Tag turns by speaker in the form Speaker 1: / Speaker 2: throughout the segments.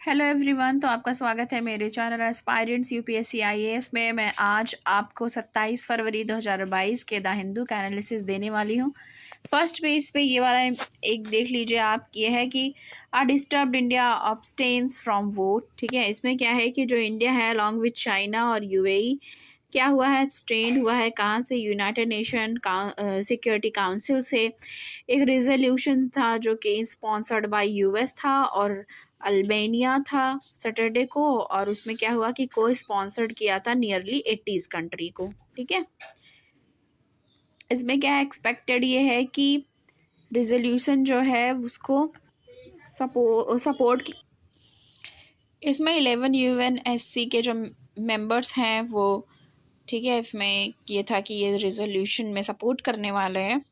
Speaker 1: Hello everyone, तो आपका स्वागत है मेरे चैनल एस्पायरेंट्स यूपीएससी आईएएस में। मैं आज आपको 27 फरवरी 2022 के द हिंदू का एनालिसिस देने वाली हूँ। फर्स्ट पेज पे ये वाला एक देख लीजिए आप, ये है कि आ डिस्टर्ब्ड इंडिया अब्सटेन्स फ्रॉम वोट। ठीक है, इसमें क्या है कि जो इंडिया है अलॉन्ग विथ चाइना और यूएई क्या हुआ है, स्ट्रेंड हुआ है। कहाँ से? यूनाइटेड नेशन सिक्योरिटी काउंसिल से एक रिजोल्यूशन था जो कि स्पॉन्सर्ड बाय यूएस था और अल्बानिया था सैटरडे को, और उसमें क्या हुआ कि को स्पॉन्सर्ड किया था नियरली 80 कंट्री को। ठीक है, इसमें क्या एक्सपेक्टेड ये है कि रिजोल्यूशन जो है उसको सपोर्ट इसमें 11 यूएनएससी के जो मेंबर्स हैं वो, ठीक है, इसमें ये था कि ये रिजोल्यूशन में सपोर्ट करने वाले हैं।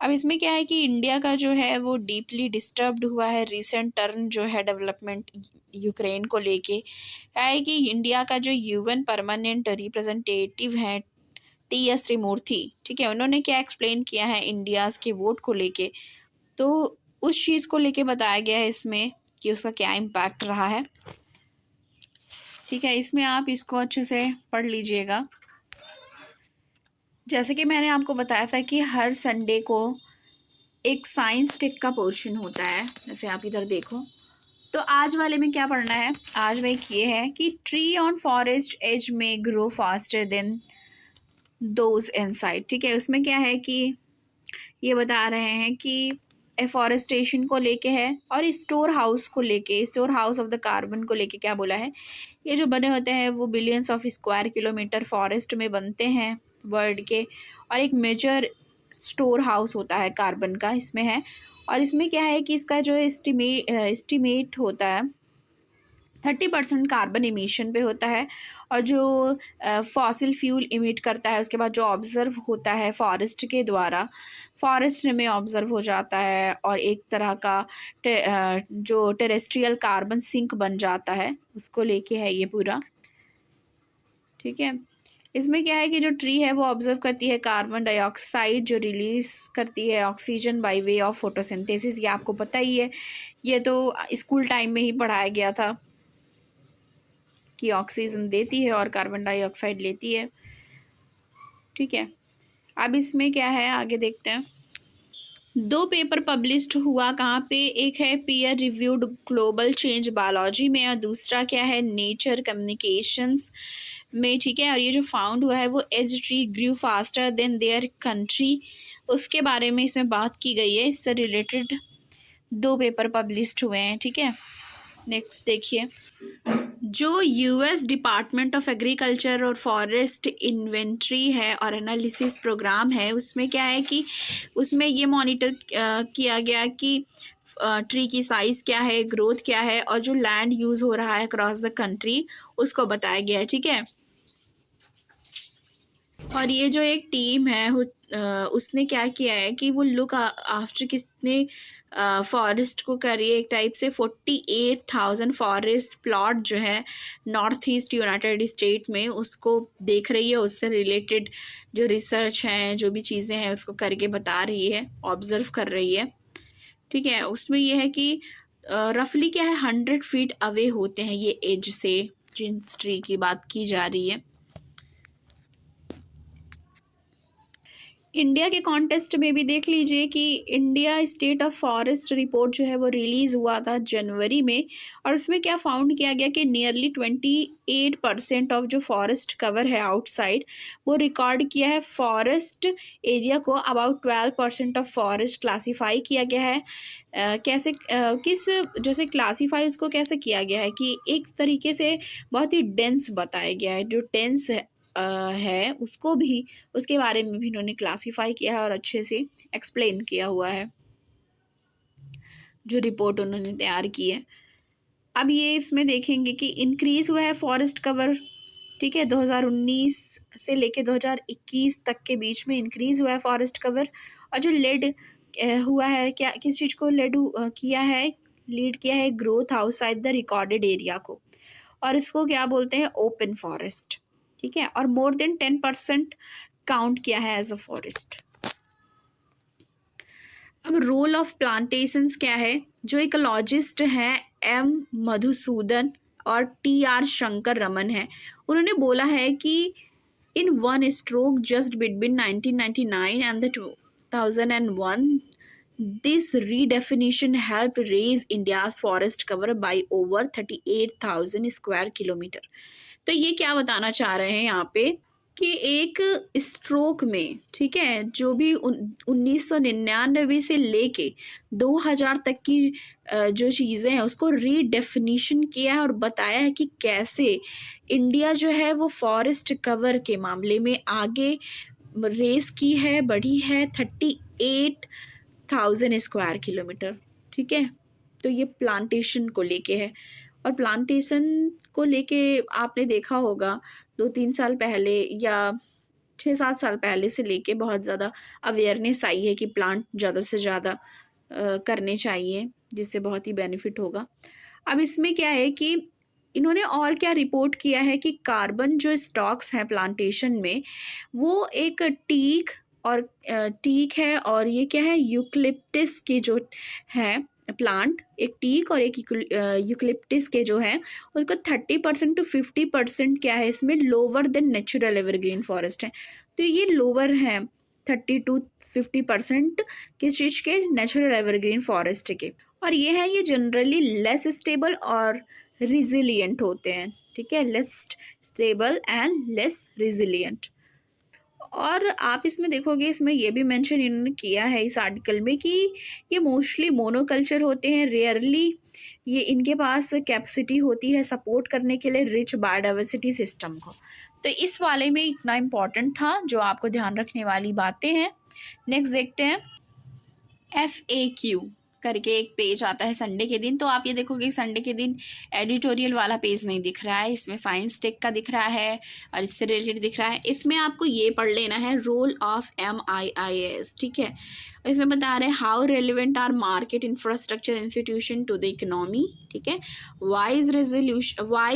Speaker 1: अब इसमें क्या है कि इंडिया का जो है वो डीपली डिस्टर्ब्ड हुआ है। रीसेंट टर्न जो है डेवलपमेंट यूक्रेन को लेके है कि इंडिया का जो यूएन परमानेंट रिप्रेजेंटेटिव है टीएस त्रिमूर्ति, ठीक है, उन्होंने क्या एक्सप्लेन किया है इंडियाज़ के वोट को लेके, तो उस चीज़ को लेके बताया गया है इसमें कि उसका क्या इम्पैक्ट रहा है। ठीक है, इसमें आप इसको अच्छे से पढ़ लीजिएगा। जैसे कि मैंने आपको बताया था कि हर संडे को एक साइंस टेक का पोर्शन होता है, जैसे आप इधर देखो, तो आज वाले में क्या पढ़ना है। आज में ये है कि ट्री ऑन फॉरेस्ट एज में grow faster than those inside. ठीक है, उसमें क्या है कि ये बता रहे हैं कि एफॉरेस्टेशन को लेके है और स्टोर हाउस को लेके, store house of the carbon को लेके क्या बोला है, ये जो बने होते हैं वो billions of square kilometre forest में बनते हैं वर्ल्ड के, और एक मेजर स्टोर हाउस होता है कार्बन का इसमें है। और इसमें क्या है कि इसका जो एस्टिमेट होता है 30% कार्बन इमिशन पे होता है, और जो फॉसिल फ्यूल इमिट करता है उसके बाद जो ऑब्ज़र्व होता है फॉरेस्ट के द्वारा, फॉरेस्ट में ऑब्ज़र्व हो जाता है और एक तरह का जो टेरेस्ट्रियल कार्बन सिंक बन जाता है, उसको लेके है ये पूरा। ठीक है, इसमें क्या है कि जो ट्री है वो ऑब्जर्व करती है कार्बन डाइऑक्साइड जो रिलीज करती है oxygen by way of photosynthesis. ये आपको पता ही है, ये तो स्कूल टाइम में ही पढ़ाया गया था कि ऑक्सीजन देती है और कार्बन डाइऑक्साइड लेती है। ठीक है, अब इसमें क्या है आगे देखते हैं। दो पेपर पब्लिश्ड हुआ कहाँ पे, एक है peer reviewed global change biology में और दूसरा क्या है नेचर कम्युनिकेशंस में। ठीक है, और ये जो फाउंड हुआ है वो as tree grew faster than their country, उसके बारे में इसमें बात की गई है। इससे रिलेटेड दो पेपर पब्लिश्ड हुए हैं। ठीक है, नेक्स्ट देखिए, जो यूएस डिपार्टमेंट ऑफ एग्रीकल्चर और फॉरेस्ट इन्वेंट्री है और एनालिसिस प्रोग्राम है, उसमें क्या है कि उसमें ये मॉनिटर किया गया कि ट्री की साइज़ क्या है, ग्रोथ क्या है, और जो लैंड यूज़ हो रहा है अक्रॉस द कंट्री उसको बताया गया है। ठीक है, और ये जो एक टीम है उसने क्या किया है कि वो लुक आफ्टर किसने फॉरेस्ट को करिए, एक टाइप से 48,000 फॉरेस्ट प्लॉट जो है नॉर्थ ईस्ट यूनाइटेड स्टेट में उसको देख रही है। उससे रिलेटेड जो रिसर्च है, जो भी चीज़ें हैं उसको करके बता रही है, ऑब्जर्व कर रही है। ठीक है, उसमें ये है कि रफली क्या है 100 फीट अवे होते हैं ये एज से, जिन ट्री की बात की जा रही है। इंडिया के कॉन्टेस्ट में भी देख लीजिए कि India state of forest report जो है वो रिलीज़ हुआ था जनवरी में, और उसमें क्या फाउंड किया गया कि नियरली 28% ऑफ जो फॉरेस्ट कवर है आउटसाइड वो रिकॉर्ड किया है फॉरेस्ट एरिया को। अबाउट 12% ऑफ फॉरेस्ट क्लासीफाई किया गया है। कैसे किस जैसे क्लासीफाई उसको कैसे किया गया है कि एक तरीके से बहुत ही डेंस बताया गया है। जो डेंस है उसको भी, उसके बारे में भी इन्होंने क्लासीफाई किया है और अच्छे से एक्सप्लेन किया हुआ है जो रिपोर्ट उन्होंने तैयार की है। अब ये इसमें देखेंगे कि इंक्रीज़ हुआ है फॉरेस्ट कवर। ठीक है, 2019 से लेके 2021 तक के बीच में इंक्रीज़ हुआ है फॉरेस्ट कवर, और जो लेड हुआ है, क्या किस चीज़ को लेड किया है, लीड किया है growth outside the recorded area को, और इसको क्या बोलते हैं ओपन फॉरेस्ट। ठीक है, और मोर देन 10% काउंट किया है एज अ फॉरेस्ट। अब रोल ऑफ प्लांटेशंस क्या है, जो इकोलॉजिस्ट हैं एम मधुसूदन और टी.आर. शंकर रमन है। उन्होंने बोला है कि in one stroke just between 1999 and the 2001 this redefinition help raise India's forest cover by over 38,000 square kilometre. तो ये क्या बताना चाह रहे हैं यहाँ पे कि एक स्ट्रोक में, ठीक है, जो भी 1999 से लेके 2000 तक की जो चीज़ें हैं उसको रीडेफिनिशन किया है और बताया है कि कैसे इंडिया जो है वो फॉरेस्ट कवर के मामले में आगे रेस की है, बढ़ी है 38,000 स्क्वायर किलोमीटर। ठीक है, तो ये प्लांटेशन को लेके है। और प्लांटेशन को लेके आपने देखा होगा 2-3 साल पहले या 6-7 साल पहले से लेके बहुत ज़्यादा अवेयरनेस आई है कि प्लांट ज़्यादा से ज़्यादा करने चाहिए, जिससे बहुत ही बेनिफिट होगा। अब इसमें क्या है कि इन्होंने और क्या रिपोर्ट किया है कि कार्बन जो स्टॉक्स हैं प्लांटेशन में वो एक टीक और टीक है, और ये क्या है, यूकलिप्टिस के जो है प्लांट, एक टीक और एक यूकलिप्टिस के जो है उसको 30% to 50% क्या है इसमें lower than natural evergreen forest है। तो ये लोअर है 30 to 50% किस चीज़ के, नेचुरल एवरग्रीन फॉरेस्ट के। और ये है, ये जनरली लेस स्टेबल और रिजिलियंट होते हैं। ठीक है, less stable and less resilient. और आप इसमें देखोगे, इसमें ये भी मेंशन इन्होंने किया है इस आर्टिकल में कि ये मोस्टली मोनोकल्चर होते हैं, रेयरली ये इनके पास कैपेसिटी होती है सपोर्ट करने के लिए रिच बायोडाइवर्सिटी सिस्टम को। तो इस वाले में इतना इम्पोर्टेंट था जो आपको ध्यान रखने वाली बातें हैं। नेक्स्ट देखते हैं, FAQ करके एक पेज आता है संडे के दिन। तो आप ये देखोगे संडे के दिन एडिटोरियल वाला पेज नहीं दिख रहा है, इसमें साइंस टेक का दिख रहा है और इससे रिलेटेड दिख रहा है। इसमें आपको ये पढ़ लेना है, रोल ऑफ MIIS। ठीक है, इसमें बता रहे हैं how relevant are market infrastructure institution to the economy. ठीक है, why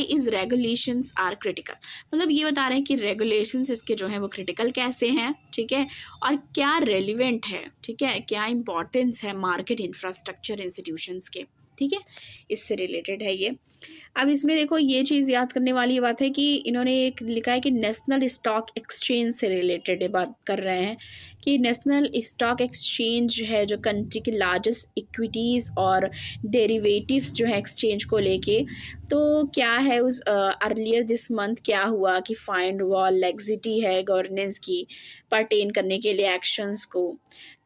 Speaker 1: is regulations are critical, मतलब ये बता रहे हैं कि रेगुलेशंस इसके जो हैं वो क्रिटिकल कैसे हैं। ठीक है, और क्या रेलिवेंट है, ठीक है, क्या इंपॉर्टेंस है मार्केट इंफ्रास्ट्रक्चर इंस्टीट्यूशंस के। ठीक है, इससे रिलेटेड है ये। अब इसमें देखो ये चीज़ याद करने वाली बात है कि इन्होंने एक लिखा है कि नेशनल स्टॉक एक्सचेंज से रिलेटेड बात कर रहे हैं कि नेशनल स्टॉक एक्सचेंज है जो कंट्री की लार्जेस्ट इक्विटीज़ और डेरिवेटिव्स जो है एक्सचेंज को लेके। तो क्या है, उस अर्लियर दिस मंथ क्या हुआ कि फाइंड वॉल लेग्जिटी है गवर्नेंस की परटेन करने के लिए एक्शंस को,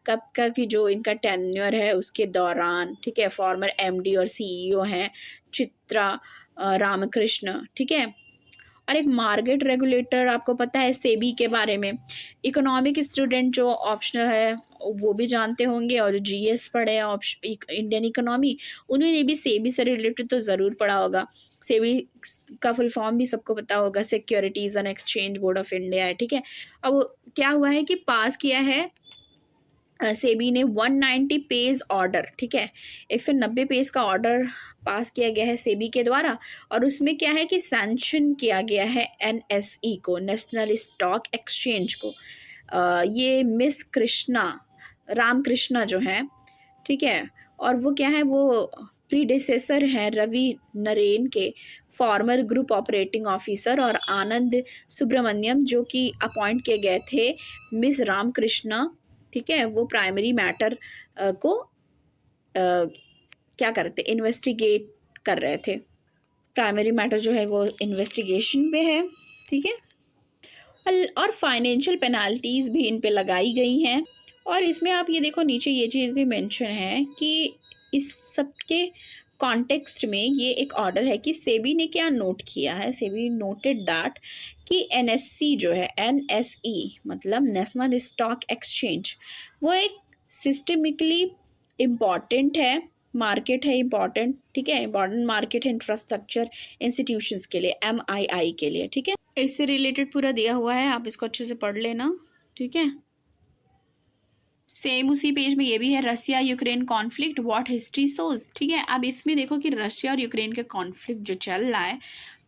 Speaker 1: कब का कि जो इनका टेन्योर है उसके दौरान। ठीक है, फॉर्मर MD और CEO हैं चित्रा रामकृष्ण। ठीक है, और एक मार्केट रेगुलेटर आपको पता है सेबी के बारे में। इकोनॉमिक स्टूडेंट जो ऑप्शनल है वो भी जानते होंगे, और जो GS पढ़े हैं इंडियन इकोनॉमी, उन्होंने भी सेबी से रिलेटेड तो ज़रूर पढ़ा होगा। सेबी का फुल फॉर्म भी सबको पता होगा, securities and exchange board of India है। ठीक है, अब क्या हुआ है कि पास किया है सेबी ने 190 पेज ऑर्डर। ठीक है, 190 पेज का ऑर्डर पास किया गया है सेबी के द्वारा, और उसमें क्या है कि सैंक्शन किया गया है NSE को, नेशनल स्टॉक एक्सचेंज को। ये मिस रामकृष्णा जो है, ठीक है, और वो क्या है, वो प्रीडेसेसर हैं रवि नरेन के, फॉर्मर ग्रुप ऑपरेटिंग ऑफिसर, और आनंद सुब्रमण्यम जो कि अपॉइंट किए गए थे मिस रामकृष्णा। ठीक है, वो प्राइमरी मैटर को क्या करते, इन्वेस्टिगेट कर रहे थे। प्राइमरी मैटर जो है वो इन्वेस्टिगेशन पे है। ठीक है, और फाइनेंशियल पेनाल्टीज़ भी इन पे लगाई गई हैं। और इसमें आप ये देखो नीचे ये चीज़ भी मेंशन है कि इस सब के कॉन्टेक्स्ट में ये एक ऑर्डर है कि सेबी ने क्या नोट किया है, सेबी नोटेड दैट कि NSE जो है, NSE मतलब नेशनल स्टॉक एक्सचेंज, वो एक सिस्टमिकली इम्पॉर्टेंट है, मार्केट है इम्पॉर्टेंट। ठीक है, इम्पॉर्टेंट मार्केट है इंफ्रास्ट्रक्चर इंस्टीट्यूशंस के लिए, MII के लिए। ठीक है, इससे रिलेटेड पूरा दिया हुआ है, आप इसको अच्छे से पढ़ लेना। ठीक है, सेम उसी पेज में ये भी है, Russia Ukraine conflict what history shows. ठीक है, अब इसमें देखो कि रशिया और यूक्रेन के कॉन्फ्लिक्ट जो चल रहा है,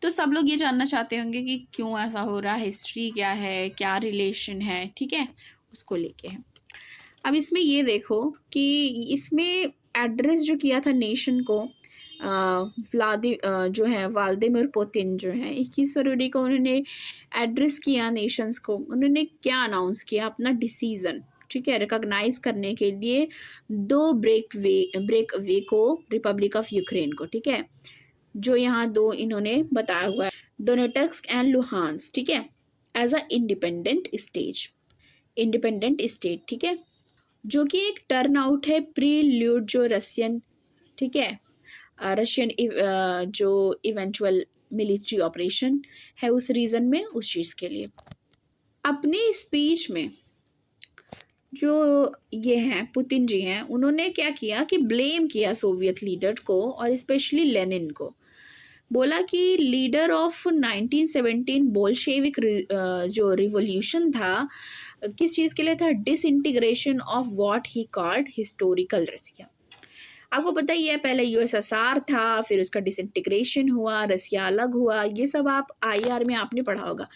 Speaker 1: तो सब लोग ये जानना चाहते होंगे कि क्यों ऐसा हो रहा है, हिस्ट्री क्या है, क्या रिलेशन है। ठीक है, उसको लेके है। अब इसमें ये देखो कि इसमें एड्रेस जो किया था नेशन को जो है व्लादिमीर पुतिन जो है 21 फरवरी को उन्होंने एड्रेस किया नेशंस को। उन्होंने क्या अनाउंस किया, अपना डिसीजन, ठीक है, रिकॉग्नाइज करने के लिए दो ब्रेक वे को रिपब्लिक ऑफ यूक्रेन को, ठीक है, जो यहाँ दो इन्होंने बताया हुआ है, डोनेट्स्क एंड लुहांस्क, ठीक है, एज अ इंडिपेंडेंट स्टेट, ठीक है, जो कि एक टर्न आउट है प्रील्यूड जो रशियन, ठीक है, रशियन जो इवेंचुअल मिलिट्री ऑपरेशन है उस रीजन में, उस चीज़ के लिए। अपनी स्पीच में जो ये हैं पुतिन जी हैं, उन्होंने क्या किया कि ब्लेम किया सोवियत लीडर को और स्पेशली लेनिन को। बोला कि लीडर ऑफ 1917 बोल्शेविक जो रिवॉल्यूशन था, किस चीज़ के लिए था, disintegration of what he called historical Russia. आपको पता ही है पहले यूएसएसआर था, फिर उसका डिसइंटीग्रेशन हुआ, रसिया अलग हुआ, ये सब आप आईआर में आपने पढ़ा होगा।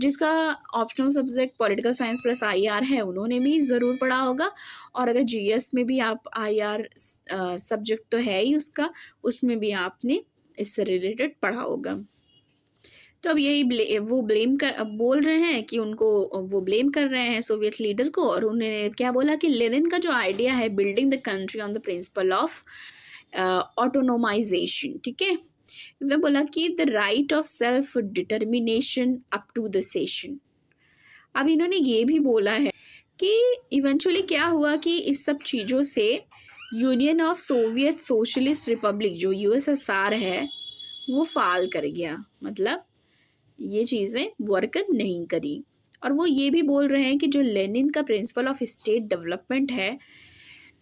Speaker 1: जिसका optional subject political science plus IR है उन्होंने भी ज़रूर पढ़ा होगा, और अगर जीएस में भी आप आईआर सब्जेक्ट तो है ही उसका, उसमें भी आपने इससे रिलेटेड पढ़ा होगा। तो अब यही वो बोल रहे हैं कि उनको वो ब्लेम कर रहे हैं सोवियत लीडर को, और उन्होंने क्या बोला कि लेनिन का जो आइडिया है building the country on the principle of autonomisation, ठीक है, वह बोला कि the right of self determination up to the secession. अब इन्होंने ये भी बोला है कि इवेंचुअली क्या हुआ कि इस सब चीज़ों से union of Soviet socialist Republic जो यूएसएसआर है वो फाल कर गया, मतलब ये चीज़ें वर्क नहीं करी। और वो ये भी बोल रहे हैं कि जो लेनिन का प्रिंसिपल ऑफ स्टेट डेवलपमेंट है,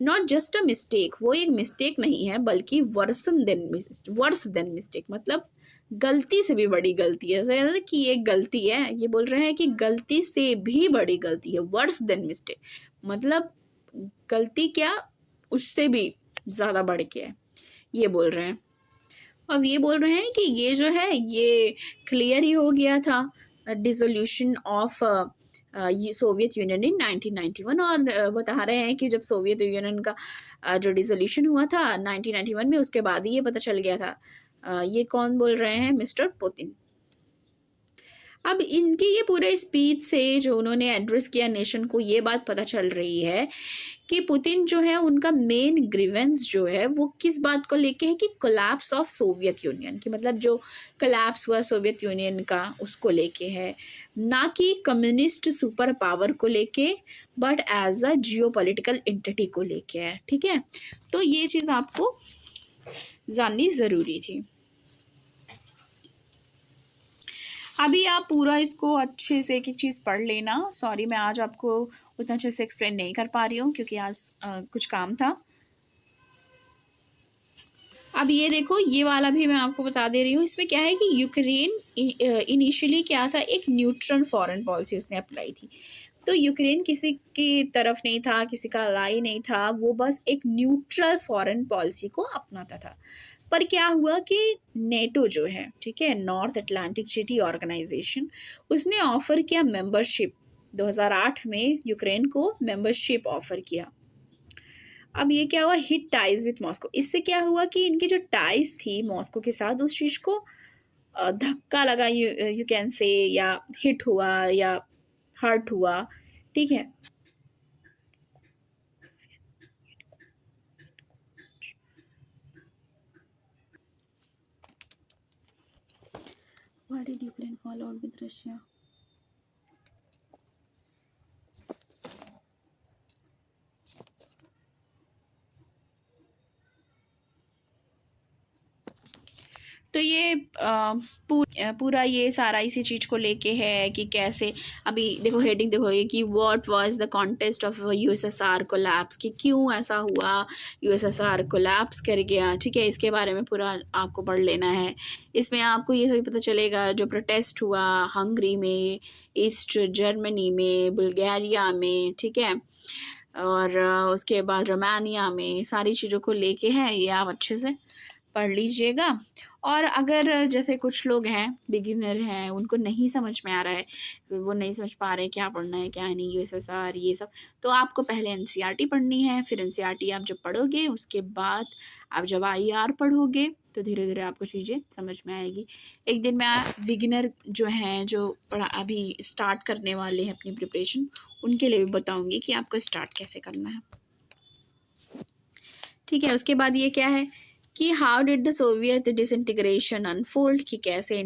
Speaker 1: नॉट जस्ट अ मिस्टेक, वो एक मिस्टेक नहीं है बल्कि वर्स देन मिस्टेक, मतलब गलती से भी बड़ी गलती है। ऐसा कि एक गलती है, ये बोल रहे हैं कि गलती से भी बड़ी गलती है, वर्स देन मिस्टेक, मतलब गलती क्या, उससे भी ज़्यादा बढ़ के है, ये बोल रहे हैं। अब ये बोल रहे हैं कि ये जो है ये क्लियर ही हो गया था dissolution of Soviet union in 1991, और बता रहे हैं कि जब सोवियत यूनियन का जो डिसोल्यूशन हुआ था 1991 में, उसके बाद ही ये पता चल गया था। ये कौन बोल रहे हैं, मिस्टर पुतिन। अब इनकी ये पूरे स्पीच से जो उन्होंने एड्रेस किया नेशन को, ये बात पता चल रही है कि पुतिन जो है उनका मेन ग्रीवेंस जो है वो किस बात को लेके है कि कोलैप्स ऑफ सोवियत यूनियन, की मतलब जो कोलैप्स हुआ सोवियत यूनियन का उसको लेके है, ना कि कम्युनिस्ट सुपर पावर को लेके, but as a geopolitical entity को लेके है, ठीक है। तो ये चीज़ आपको जाननी ज़रूरी थी। अभी आप पूरा इसको अच्छे से एक एक चीज़ पढ़ लेना। सॉरी मैं आज आपको उतना अच्छे से एक्सप्लेन नहीं कर पा रही हूँ क्योंकि आज कुछ काम था। अब ये देखो, ये वाला भी मैं आपको बता दे रही हूँ। इसमें क्या है कि यूक्रेन इनिशियली क्या था, एक न्यूट्रल फॉरेन पॉलिसी उसने अप्लाई थी। तो यूक्रेन किसी की तरफ नहीं था, किसी का अलाई नहीं था, वो बस एक न्यूट्रल फॉरेन पॉलिसी को अपनाता था। पर क्या हुआ कि नेटो जो है, ठीक है, नॉर्थ अटलांटिक ट्रीटी ऑर्गेनाइजेशन, उसने ऑफर किया मेंबरशिप 2008 में, यूक्रेन को मेंबरशिप ऑफर किया। अब ये क्या हुआ, हिट टाइज विथ मॉस्को। इससे क्या हुआ कि इनकी जो टाइज थी मॉस्को के साथ, उस चीज़ को धक्का लगा, यू कैन से, या हिट हुआ या हर्ट हुआ, ठीक है। Why did Ukraine fall out with Russia? तो ये पूरा ये सारा इसी चीज़ को लेके है कि कैसे, अभी देखो हेडिंग देखो ये कि what was the contest of USSR collapse, कि क्यों ऐसा हुआ, यूएसएसआर कोलैप्स कर गया, ठीक है। इसके बारे में पूरा आपको पढ़ लेना है। इसमें आपको ये सभी पता चलेगा जो प्रोटेस्ट हुआ हंगरी में, ईस्ट जर्मनी में, बुल्गारिया में, ठीक है, और उसके बाद रोमानिया में, सारी चीज़ों को लेके है, ये आप अच्छे से पढ़ लीजिएगा। और अगर जैसे कुछ लोग हैं बिगिनर हैं, उनको नहीं समझ में आ रहा है, वो नहीं समझ पा रहे क्या पढ़ना है क्या नहीं, यूएसएसआर ये सब, तो आपको पहले एनसीईआरटी पढ़नी है। फिर एनसीईआरटी आप जब पढ़ोगे उसके बाद आप जब आईआर पढ़ोगे, तो धीरे धीरे आपको चीज़ें समझ में आएगी। एक दिन मैं बिगिनर जो हैं, जो पढ़ा अभी स्टार्ट करने वाले हैं अपनी प्रिपरेशन, उनके लिए भी बताऊंगी कि आपको स्टार्ट कैसे करना है। ठीक है, उसके बाद ये क्या है कि how did the Soviet disintegration unfold, कि कैसे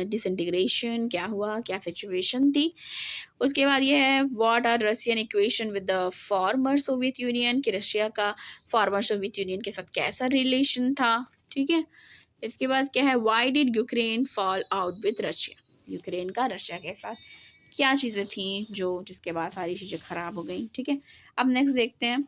Speaker 1: डिसइंटीग्रेशन क्या हुआ, क्या सिचुएशन थी। उसके बाद ये है what are Russian equation with the former Soviet Union, कि रशिया का फॉर्मर सोवियत यूनियन के साथ कैसा रिलेशन था। ठीक है, इसके बाद क्या है why did Ukraine fall out with Russia, Ukraine का रशिया के साथ क्या चीज़ें थी जो जिसके बाद सारी चीज़ें खराब हो गई। ठीक है, अब नेक्स्ट देखते हैं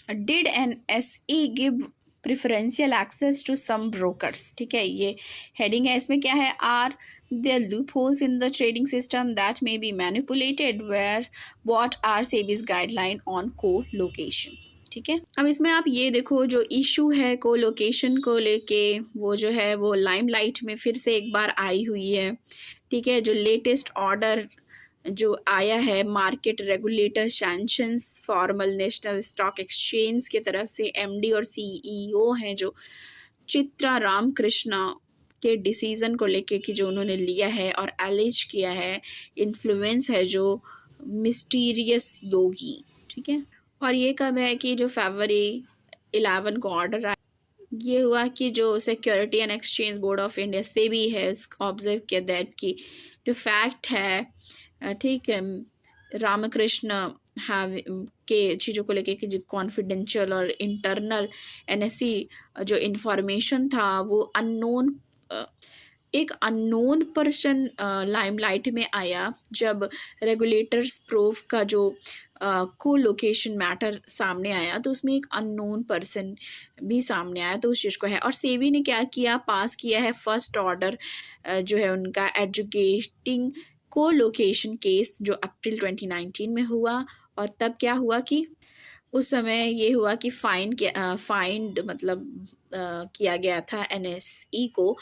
Speaker 1: did NSE give preferential access to some brokers. ठीक है, ये हेडिंग है, इसमें क्या है are there loopholes in the trading system that may be manipulated, where what are SEBI's guideline on co location. ठीक है, अब इसमें आप ये देखो जो इशू है को लोकेशन को लेके, वो जो है वो लाइमलाइट में फिर से एक बार आई हुई है। ठीक है, जो लेटेस्ट ऑर्डर जो आया है market regulator sanctions formal national stock exchange के तरफ से, MD और CEO हैं जो चित्रा रामकृष्णा के डिसीजन को लेके कि जो उन्होंने लिया है और एलिज किया है इन्फ्लुएंस है जो मिस्टीरियस योगी। ठीक है, और ये कब है कि जो February 11 को ऑर्डर आया, ये हुआ कि जो security and exchange board of India SEBI है ऑब्जर्व किया दैट की जो फैक्ट है, ठीक है, रामकृष्ण हैव के चीज़ों को लेके कि जो कॉन्फिडेंशियल और इंटरनल NSE जो इंफॉर्मेशन था वो एक अननोन पर्सन लाइमलाइट में आया जब रेगुलेटर्स प्रूफ का जो को लोकेशन मैटर सामने आया, तो उसमें एक अननोन पर्सन भी सामने आया, तो उस चीज़ को है। और सेबी ने क्या किया, पास किया है फर्स्ट ऑर्डर जो है उनका एजुकेटिंग को लोकेशन केस जो अप्रैल 2019 में हुआ। और तब क्या हुआ कि उस समय ये हुआ कि फाइंड मतलब किया गया था NSE को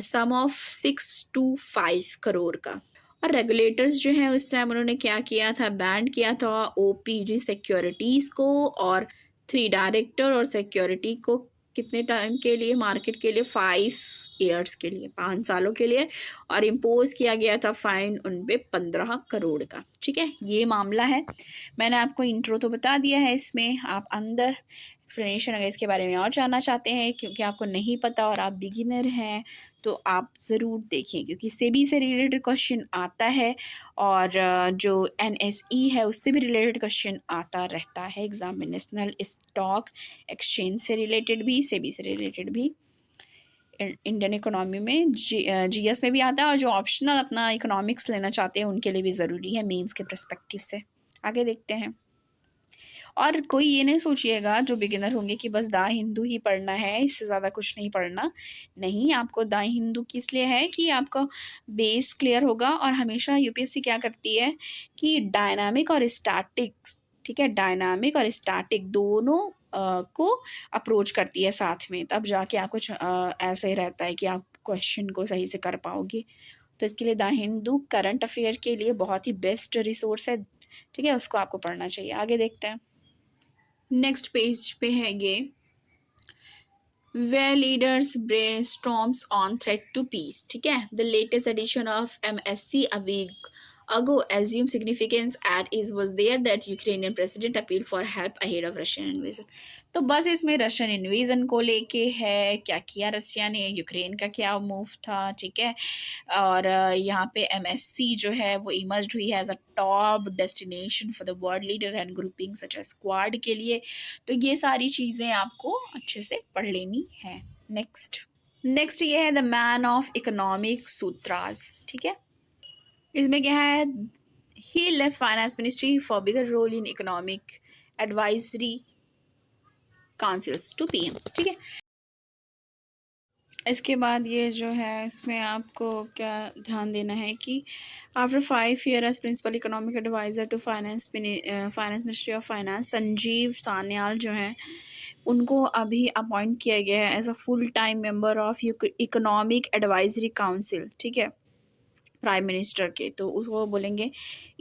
Speaker 1: सम ऑफ 6 to 5 करोड़ का। और रेगुलेटर्स जो है उस टाइम उन्होंने क्या किया था, बैंड किया था OPG सिक्योरिटीज़ को और 3 डायरेक्टर और सिक्योरिटी को कितने टाइम के लिए, मार्केट के लिए 5 ईयर्स के लिए, 5 सालों के लिए, और इम्पोज किया गया था फाइन उन पे 15 करोड़ का। ठीक है, ये मामला है। मैंने आपको इंट्रो तो बता दिया है, इसमें आप अंदर एक्सप्लेनेशन अगर इसके बारे में और जानना चाहते हैं क्योंकि आपको नहीं पता और आप बिगिनर हैं तो आप ज़रूर देखें, क्योंकि सेबी से रिलेटेड क्वेश्चन आता है और जो NSE है उससे भी रिलेटेड क्वेश्चन आता रहता है एग्ज़ाम में। नेशनल स्टॉक एक्सचेंज से रिलेटेड भी, सेबी से रिलेटेड भी, इंडियन इकोनॉमी में GS में भी आता है, और जो ऑप्शनल अपना इकोनॉमिक्स लेना चाहते हैं उनके लिए भी ज़रूरी है मेंस के पर्सपेक्टिव से। आगे देखते हैं। और कोई ये नहीं सोचिएगा जो बिगिनर होंगे कि बस द हिंदू ही पढ़ना है, इससे ज़्यादा कुछ नहीं पढ़ना। नहीं, आपको द हिंदू किस लिए है कि आपका बेस क्लियर होगा। और हमेशा UPSC क्या करती है कि डायनामिक और स्टैटिक्स, ठीक है, डायनामिक और स्टैटिक दोनों को अप्रोच करती है साथ में, तब जाके आपको ऐसे ही रहता है कि आप क्वेश्चन को सही से कर पाओगे। तो इसके लिए द हिंदू करंट अफेयर के लिए बहुत ही बेस्ट रिसोर्स है। ठीक है, उसको आपको पढ़ना चाहिए। आगे देखते हैं। नेक्स्ट पेज पे है ये where leaders brainstorms on threat to peace। ठीक है, the latest edition of MSC a week ago assumed significance at is was there that Ukrainian president appealed for help ahead of Russian invasion। तो बस इसमें Russian invasion को लेके है, क्या किया रशिया ने, यूक्रेन का क्या मूव था। ठीक है, और यहाँ पे MSC जो है वो इमर्ज हुई है as a top destination for the world leader and grouping such as squad के लिए। तो ये सारी चीज़ें आपको अच्छे से पढ़ लेनी है। नेक्स्ट ये है the man of economic sutras. ठीक है, इसमें क्या है, he left finance ministry for bigger role in economic advisory councils to PM। ठीक है, इसके बाद ये जो है इसमें आपको क्या ध्यान देना है कि after 5 year as principal economic adviser to finance ministry of finance, Sanjeev Sanyal जो हैं उनको अभी अपॉइंट किया गया है as a full time member of economic advisory council. ठीक है, प्राइम मिनिस्टर के, तो उसको बोलेंगे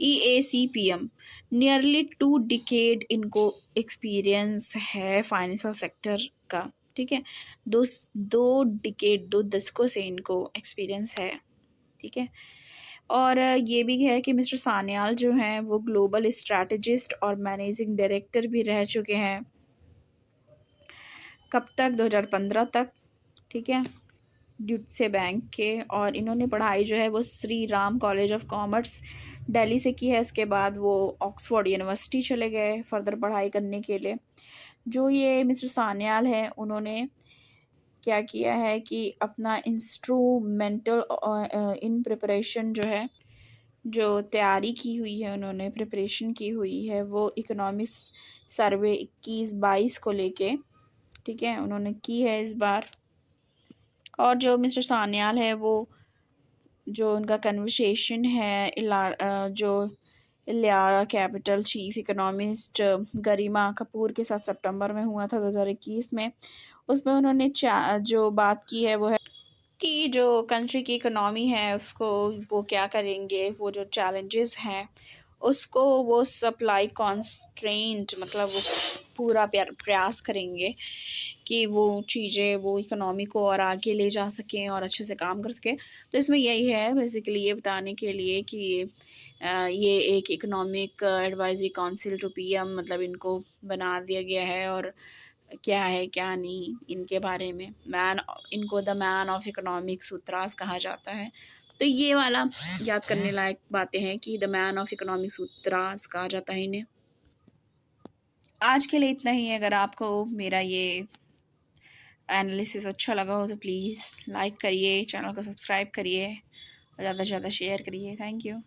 Speaker 1: EACPM। नियरली 2 डिकेड इनको एक्सपीरियंस है फाइनेंशियल सेक्टर का, ठीक है। दो दो डिकेड, 2 दशकों से इनको एक्सपीरियंस है, ठीक है। और ये भी है कि मिस्टर सान्याल जो हैं वो ग्लोबल स्ट्रैटेजिस्ट और मैनेजिंग डायरेक्टर भी रह चुके हैं। कब तक? 2015 तक, ठीक है, ड्यूट्से बैंक के। और इन्होंने पढ़ाई जो है वो Shri Ram college of commerce Delhi से की है। इसके बाद वो ऑक्सफोर्ड यूनिवर्सिटी चले गए फर्दर पढ़ाई करने के लिए। जो ये मिस्टर सान्याल है उन्होंने क्या किया है कि अपना इंस्ट्रूमेंटल इन प्रिपरेशन जो है, जो तैयारी की हुई है, उन्होंने प्रिपरेशन की हुई है वो इकोनॉमिक्स सर्वे 21-22 को लेके, ठीक है, उन्होंने की है इस बार। और जो मिस्टर सान्याल है वो जो उनका कन्वर्सेशन है जो इलियारा कैपिटल चीफ इकोनॉमिस्ट गरिमा कपूर के साथ सितंबर में हुआ था 2021 में, उसमें उन्होंने जो बात की है वो है कि जो कंट्री की इकोनॉमी है उसको वो क्या करेंगे, वो जो चैलेंजेस हैं उसको वो सप्लाई कॉन्स्ट्रेंट, मतलब वो पूरा प्रयास करेंगे कि वो चीज़ें वो इकोनॉमी को और आगे ले जा सकें और अच्छे से काम कर सकें। तो इसमें यही है बेसिकली ये बताने के लिए कि ये एक economic advisory council to PM, मतलब इनको बना दिया गया है। और क्या है क्या नहीं इनके बारे में, इनको द मैन ऑफ इकोनॉमिक सूत्रास कहा जाता है। तो ये वाला याद करने लायक बातें हैं कि द मैन ऑफ इकोनॉमिक सूत्रास कहा जाता है इन्हें। आज के लिए इतना ही है। अगर आपको मेरा ये एनालिसिस अच्छा लगा हो तो प्लीज़ लाइक करिए, चैनल को सब्सक्राइब करिए और ज़्यादा से ज़्यादा शेयर करिए। Thank you.